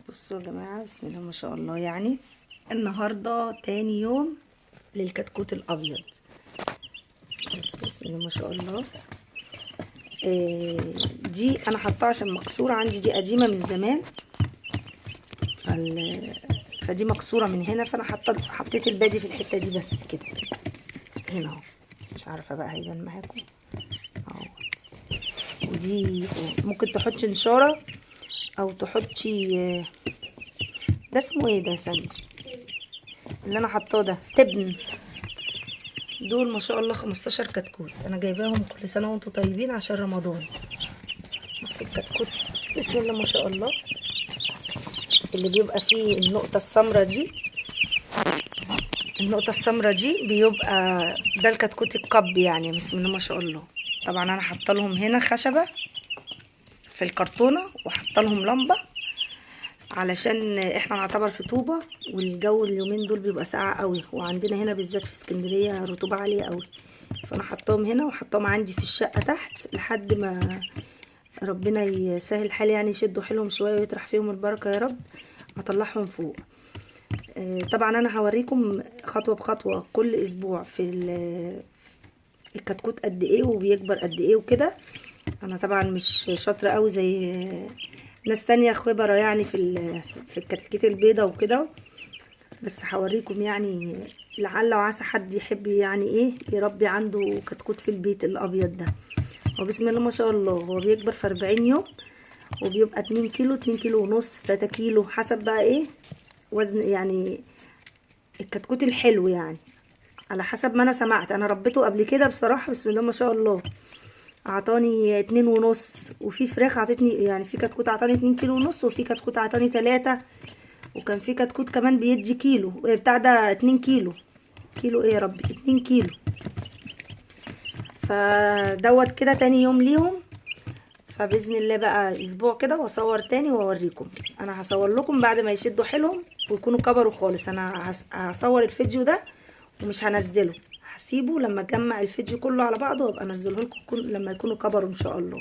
بصوا يا جماعه، بسم الله ما شاء الله. يعني النهارده تاني يوم للكتكوت الابيض. بسم الله ما شاء الله. دي انا حطاها عشان مكسوره عندي، دي قديمه من زمان. فدي مكسوره من هنا، فانا حطيت البادي في الحته دي بس كده هنا اهو. مش عارفه بقى هيبان معاكم اهو. ودي ممكن تحطي نشاره او تحطي ده اسمه ايه ده سند اللي انا حطاه ده تبن. دول ما شاء الله 15 كتكوت، انا جايباهم كل سنه وانتم طيبين عشان رمضان. بصوا الكتكوت بسم الله ما شاء الله، اللي بيبقى فيه النقطه السمراء دي. النقطه السمراء دي بيبقى ده الكتكوت القب، يعني بسم الله ما شاء الله. طبعا انا حاطه لهم هنا خشبه في الكرتونه، وحاطه لهم لمبه علشان احنا نعتبر في طوبة، والجو اليومين دول بيبقى ساقع قوي، وعندنا هنا بالذات في اسكندرية رطوبة عالية قوي. فانا حطاهم هنا وحطاهم عندي في الشقة تحت لحد ما ربنا يسهل الحال، يعني يشدوا حيلهم شوية ويطرح فيهم البركة يا رب، اطلعهم فوق. طبعا انا هوريكم خطوة بخطوة كل اسبوع في الكتكوت قد ايه وبيكبر قد ايه وكده. انا طبعا مش شاطرة قوي زي ناس تانية خبرة يعني في الكتاكيت البيضة وكده، بس هوريكم يعني لعل وعسى حد يحب يعني ايه يربي عنده كتكوت في البيت الابيض ده. هو بسم الله ما شاء الله هو بيكبر في 40 يوم، وبيبقى 2 كيلو 2 كيلو ونص 3 كيلو حسب بقى ايه وزن، يعني الكتكوت الحلو يعني على حسب ما انا سمعت. انا ربيته قبل كده بصراحة بسم الله ما شاء الله، اعطاني 2.5، وفي فراخ عطتني، يعني في كتكوت اعطاني 2 كيلو ونص، وفي كتكوت اعطاني 3، وكان في كتكوت كمان بيدي كيلو بتاع ده 2 كيلو. كيلو ايه يا ربي، 2 كيلو. فدوت كده تاني يوم ليهم، فباذن الله بقى اسبوع كده واصور تاني واوريكم. انا هصور لكم بعد ما يشدوا حيلهم ويكونوا كبروا خالص. انا هصور الفيديو ده ومش هنزله، هسيبه لما اجمع الفيديو كله على بعضه وابقى انزله لكم لما يكونوا كبروا ان شاء الله.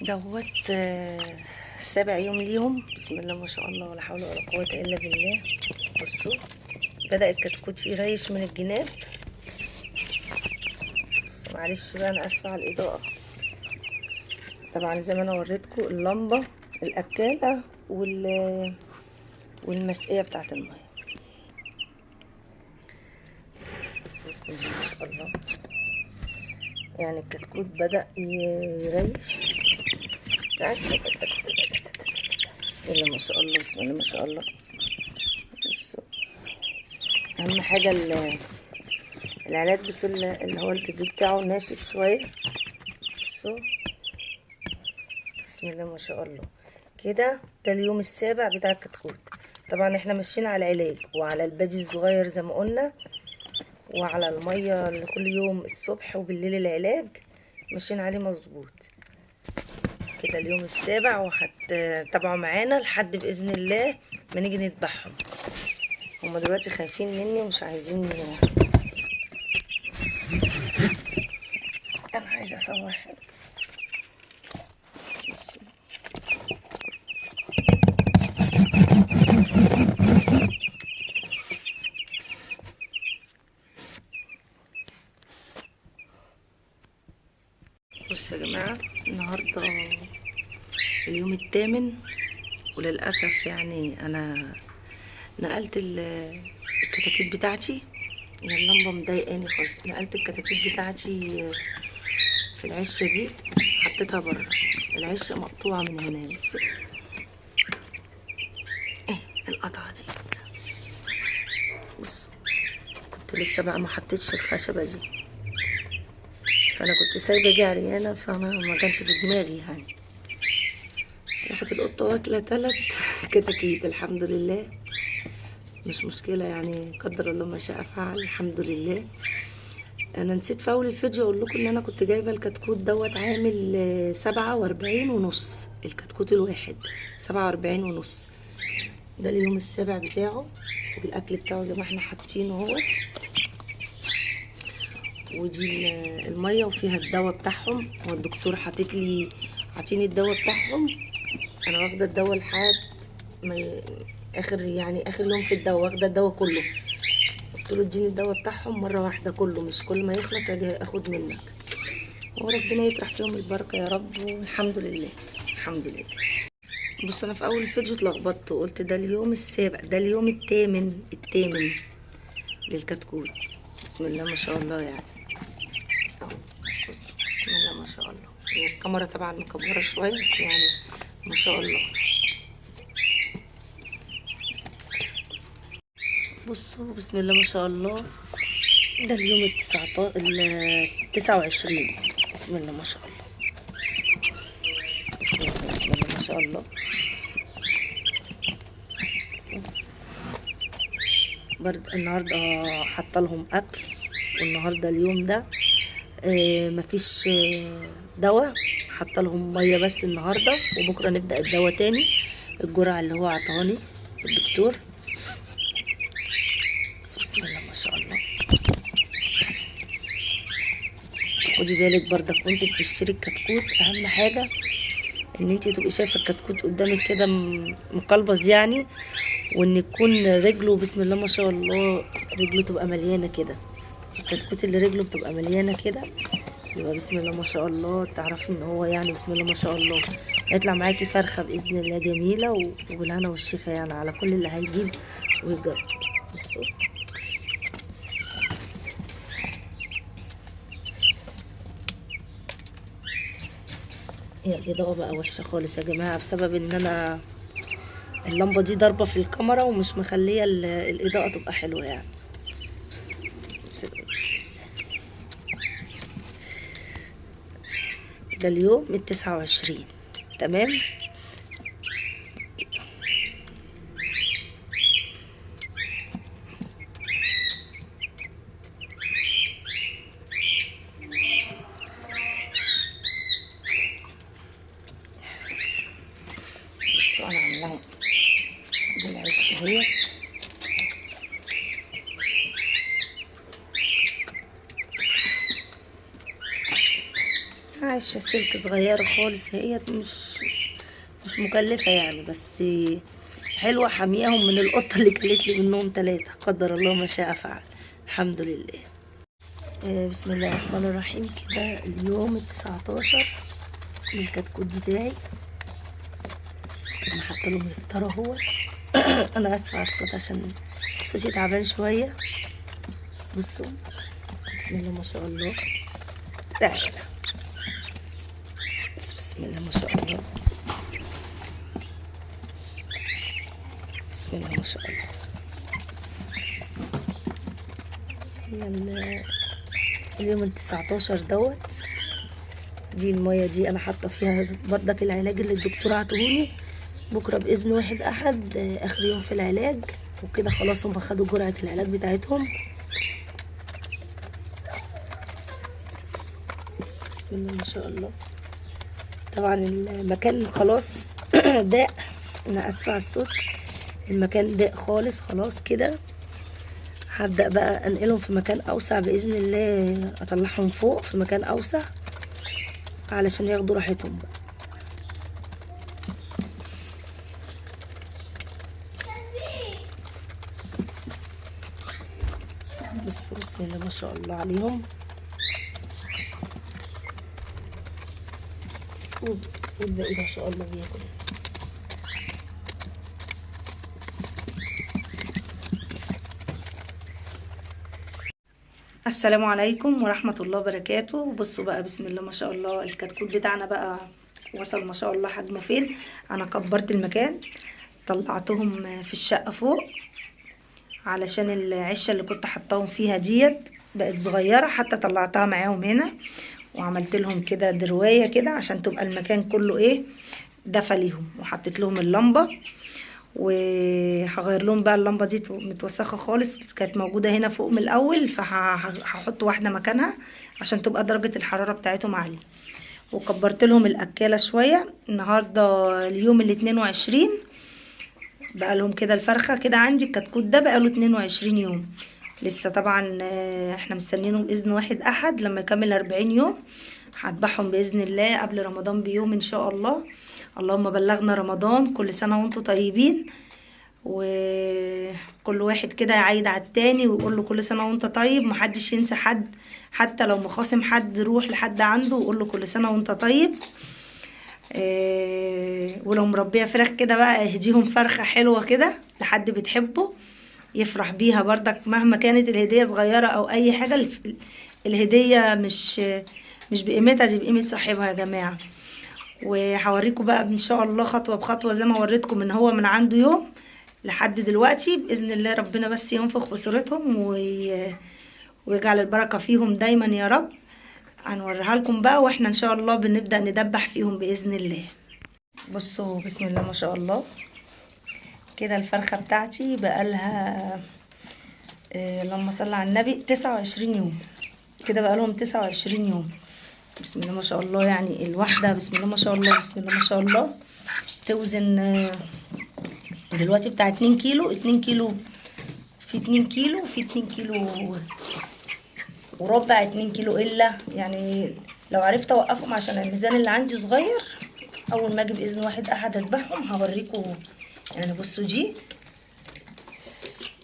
دوت 7 يوم ليهم، بسم الله ما شاء الله ولا حول ولا قوة الا بالله. بصوا بدأ الكتكوت يريش من الجناب. معلش بقى انا اسفة على الاضاءة. طبعا زي ما انا وريتكم اللمبة الاكالة والمسقية بتاعت المية. بصوا بسم الله ما شاء الله، يعني الكتكوت بدأ يريش. بسم الله ما شاء الله بسم الله ما شاء الله. بصوا اهم حاجه العلاج، بصوا اللي هو البيبي بتاعه ناشف شويه. بصوا بسم الله ما شاء الله كده. ده اليوم السابع بتاع الكتكوت. طبعا احنا ماشيين على العلاج وعلى البادي الصغير زي ما قلنا، وعلى الميه اللي كل يوم الصبح وبالليل العلاج ماشيين عليه مظبوط كده. اليوم السابع، وهتتابعوا معانا لحد باذن الله ما نيجي نذبحهم. هما دلوقتي خايفين مني ومش عايزين. انا عايزه اصور حاجه. بصوا يا جماعه، النهارده اليوم الثامن، وللاسف يعني انا نقلت الكتاكيت بتاعتي. هي اللمبه مضايقاني خالص. نقلت الكتاكيت بتاعتي في العشه دي، حطيتها بره. العشه مقطوعه من هنا، بس ايه القطعه دي. بصوا كنت لسه بقى ما حطيتش الخشبه دي، فانا كنت سايبه دي عريانه، فانا ما كانش في دماغي يعني. راحت القطه واكله 3 كتاكيت الحمد لله. مش مشكلة يعني، قدر الله ما شاء فعل، الحمد لله. انا نسيت في اول الفيديو اقول لكم ان انا كنت جايبة الكتكوت دوت عامل 47.5، الكتكوت الواحد 47.5. ده اليوم السابع بتاعه، والاكل بتاعه زي ما احنا حاطينه اهوت. ودي الميه وفيها الدواء بتاعهم، هو الدكتور حاطط لي، عاطيني الدواء بتاعهم. انا واخده الدواء لحد ما اخر يعني اخر يوم في الدواء، واخده الدواء كله. قلت له اديني الدواء بتاعهم مره واحده كله، مش كل ما يخلص اجي اخد منك. وربنا يطرح فيهم البركه يا رب، والحمد لله الحمد لله. بص انا في اول الفيديو اتلخبطت وقلت ده اليوم السابع، ده اليوم الثامن للكتكوت. بسم الله ما شاء الله يعني. اهو بص، بسم الله ما شاء الله. هي الكاميرا طبعا مكبره شويه بس يعني ما شاء الله. بصوا بسم الله ما شاء الله. ده اليوم ال29. بسم الله ما شاء الله. بسم الله ما شاء الله. برد النهارده حاطه لهم اكل، والنهارده اليوم ده مفيش دواء، حاطه لهم ميه بس النهارده، وبكره نبدا الدواء تاني، الجرعه اللي هو عطاني الدكتور. بسم الله ما شاء الله. خدي بالك برضك وانت بتشتري الكتكوت، اهم حاجه ان انت تبقي شايفه الكتكوت قدامك كده مقلبز يعني، وان يكون رجله بسم الله ما شاء الله، رجله تبقى مليانه كده. الكتكوت اللي رجله بتبقى مليانه كده يبقى بسم الله ما شاء الله، تعرفي ان هو يعني بسم الله ما شاء الله هيطلع معاكي فرخه باذن الله جميله، وبالهنا والشفا يعني على كل اللي هيجيب ويجرب. بصوا هي الاضاءه بقى وحشه خالص يا جماعه، بسبب ان انا اللمبه دي ضاربه في الكاميرا ومش مخليه الاضاءه تبقى حلوه يعني. ده اليوم ال29 تمام. بصوا انا عاملاهم بالعيش اهيت. عايشه سلك صغيره خالص، هي مش مكلفه يعني، بس حلوه حامياهم من القطه اللي كلت لي منهم 3، قدر الله ما شاء فعل، الحمد لله. بسم الله الرحمن الرحيم. كده اليوم ال19 للكتكوت بتاعي، انا حاطه لهم يفطروا اهوت. انا اسفه على الصوت عشان صوتي تعبان شويه. بصوا بسم الله ما شاء الله. تعالى بسم الله ما شاء الله. بسم الله ما شاء الله. اليوم ال19 دوت. دي المية دي انا حاطه فيها بردك العلاج اللي الدكتور عطولي، بكره باذن واحد احد اخر يوم في العلاج، وكده خلاص هم خدوا جرعه العلاج بتاعتهم. بسم الله ما شاء الله. طبعا المكان خلاص ضاق، انا اسفه على الصوت، المكان ضاق خالص خلاص كده. هبدأ بقى انقلهم في مكان اوسع باذن الله، اطلعهم فوق في مكان اوسع علشان ياخدوا راحتهم بقى. بسم الله ما شاء الله عليهم. والباقي ما شاء الله بياكل. السلام عليكم ورحمة الله وبركاته. بصوا بقى بسم الله ما شاء الله، الكتكوت بتاعنا بقى وصل ما شاء الله حجمه فين. انا كبرت المكان، طلعتهم في الشقة فوق علشان العشة اللي كنت حطاهم فيها ديت بقت صغيرة، حتى طلعتها معاهم هنا وعملت لهم كده درواية كده عشان تبقى المكان كله ايه دفى ليهم، وحطيت لهم اللمبة وهغير لهم بقى اللمبه دي متوسخه خالص، كانت موجوده هنا فوق من الاول، فهحط واحده مكانها عشان تبقى درجه الحراره بتاعتهم عاليه. وكبرت لهم الاكاله شويه. النهارده اليوم ال22 بقى لهم كده الفرخه كده عندي الكتكوت ده بقى له 22 يوم. لسه طبعا احنا مستنينه باذن واحد احد لما يكمل 40 يوم هذبحهم باذن الله قبل رمضان بيوم ان شاء الله. اللهم بلغنا رمضان، كل سنه وانتم طيبين. وكل واحد كده يعيد على التاني ويقول له كل سنه وانت طيب، محدش ينسى حد، حتى لو مخاصم حد روح لحد عنده وقول له كل سنه وانت طيب. ولو مربيه فراخ كده بقى اهديهم فرخه حلوه كده لحد بتحبه يفرح بيها بردك، مهما كانت الهديه صغيره او اي حاجه. الهديه مش بقيمتها، دي بقيمه صاحبها يا جماعه. وهوريكم بقى ان شاء الله خطوه بخطوه زي ما وريتكم ان هو من عنده يوم لحد دلوقتي باذن الله. ربنا بس ينفخ في صورتهم ويجعل البركه فيهم دايما يا رب. هنوريها لكم بقى واحنا ان شاء الله بنبدا ندبح فيهم باذن الله. بصوا بسم الله ما شاء الله كده الفرخه بتاعتي بقالها اللهم صل على النبي 29 يوم كده، بقى لهم 29 يوم. بسم الله ما شاء الله، يعني الواحده بسم الله ما شاء الله بسم الله ما شاء الله توزن دلوقتي بتاع 2 كيلو 2 كيلو في 2 كيلو في 2 كيلو وربع 2 كيلو الا. يعني لو عرفت اوقفهم عشان الميزان اللي عندي صغير، اول ما اجي باذن واحد احد اذبحهم هوريكم. يعني بصوا دي،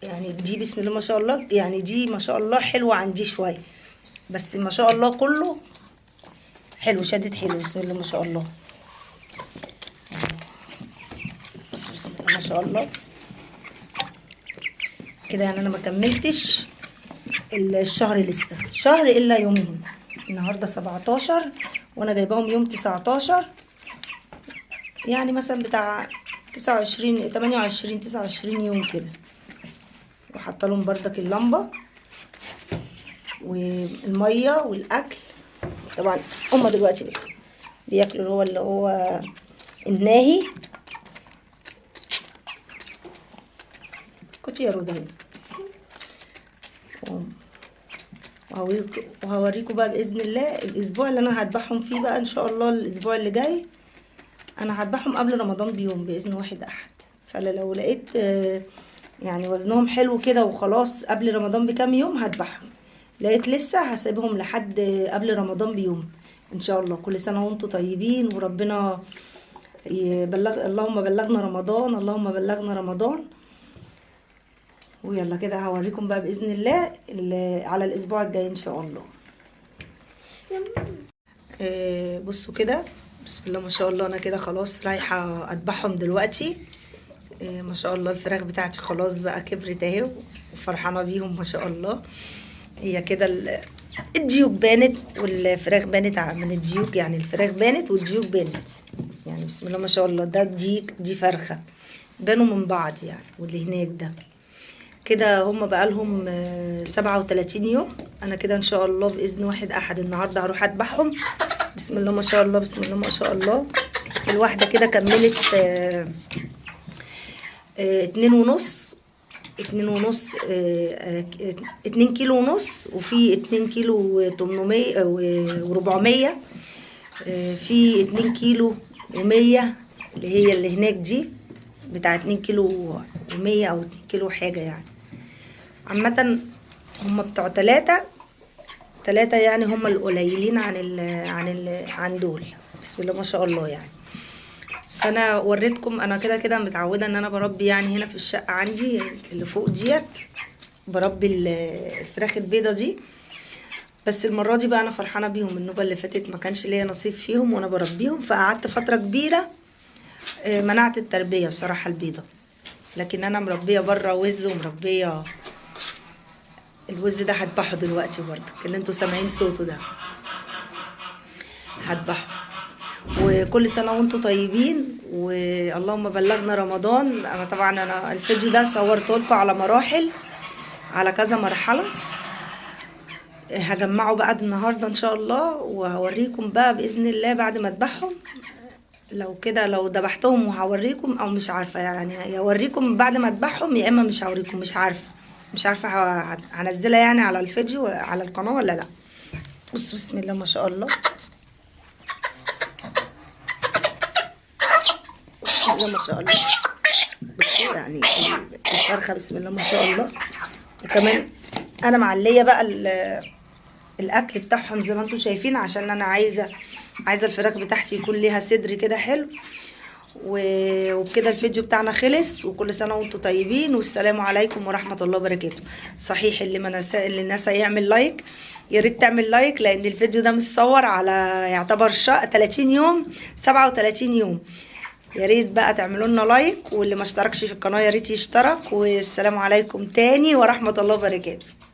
يعني دي بسم الله ما شاء الله، يعني دي ما شاء الله حلوه عندي شويه، بس ما شاء الله كله حلو شدت حلو بسم الله ما شاء الله. بسم الله ما شاء الله كده. يعني انا ما كملتش الشهر، لسه شهر الا يومين. النهارده 17 وانا جايباهم يوم 19، يعني مثلا بتاع 29 28 29 يوم كده. وحاطه لهم بردك اللمبه والميه والاكل. طبعا هما دلوقتي بياكلوا اللي هو الناهي. اسكتي يا رودان. وهوريكم بقى باذن الله الاسبوع اللي انا هذبحهم فيه بقى ان شاء الله. الاسبوع اللي جاي انا هذبحهم قبل رمضان بيوم باذن واحد احد. فلو لقيت يعني وزنهم حلو كده وخلاص قبل رمضان بكام يوم هذبحهم. لقيت لسه هسيبهم لحد قبل رمضان بيوم ان شاء الله. كل سنه وانتم طيبين وربنا اللهم بلغنا رمضان، اللهم بلغنا رمضان. ويلا كده هوريكم بقى باذن الله على الاسبوع الجاي ان شاء الله. بصوا كده بسم الله ما شاء الله، انا كده خلاص رايحه اذبحهم دلوقتي. ما شاء الله الفراخ بتاعتي خلاص بقى كبرت اهي وفرحانه بيهم ما شاء الله. هي كده الديوك بانت والفراخ بانت من الديوك، يعني الفراخ بانت والديوك بانت. يعني بسم الله ما شاء الله ده دي فرخه بانوا من بعض يعني. واللي هناك ده كده هم بقالهم 37 يوم. انا كده ان شاء الله باذن واحد احد النهارده هروح اذبحهم. بسم الله ما شاء الله بسم الله ما شاء الله. الواحده كده كملت 2 كيلو ونص، وفي 2 كيلو 800 و400، في 2 كيلو و100 اللي هي اللي هناك دي بتاع 2 كيلو و100 او 2 كيلو حاجه. يعني عامه هم بتوع 3 يعني هم القليلين عن دول بسم الله ما شاء الله. يعني انا وريتكم انا كده متعوده ان انا بربي يعني هنا في الشقه عندي اللي فوق ديت بربي الفراخ البيضه دي. بس المره دي بقى انا فرحانه بيهم. النوبه اللي فاتت ما كانش ليا نصيب فيهم وانا بربيهم، فقعدت فتره كبيره منعت التربيه بصراحه البيضه. لكن انا مربيه بره وز، ومربيه الوز ده هذبحه دلوقتي برضه اللي انتوا سامعين صوته ده هذبحه. وكل سنه وانتم طيبين واللهم بلغنا رمضان. انا طبعا الفيديو ده صورته لكم على مراحل، على كذا مرحله. هجمعه بقى النهارده ان شاء الله وهوريكم بقى باذن الله بعد ما اذبحهم لو كده لو ذبحتهم وهوريكم او مش عارفه يعني، يا اوريكم بعد ما اذبحهم يا اما مش هوريكم، مش عارفه. مش عارفه هنزلها يعني على الفيديو على القناه ولا لا. بص بسم الله ما شاء الله، بسم الله ما شاء الله. بصوا يعني الفرخه بسم الله ما شاء الله. وكمان انا معليه بقى الاكل بتاعهم زي ما انتم شايفين، عشان انا عايزه الفراخ بتاعتي يكون ليها صدر كده حلو. وبكده الفيديو بتاعنا خلص، وكل سنه وانتم طيبين، والسلام عليكم ورحمه الله وبركاته. صحيح اللي الناس هيعمل لايك، يا ريت تعمل لايك، لان الفيديو ده متصور على يعتبر 30 يوم 37 يوم. يا ريت بقى تعملوا لنا لايك، واللي ما اشتركش في القناه يا ريت يشترك. والسلام عليكم تاني ورحمه الله وبركاته.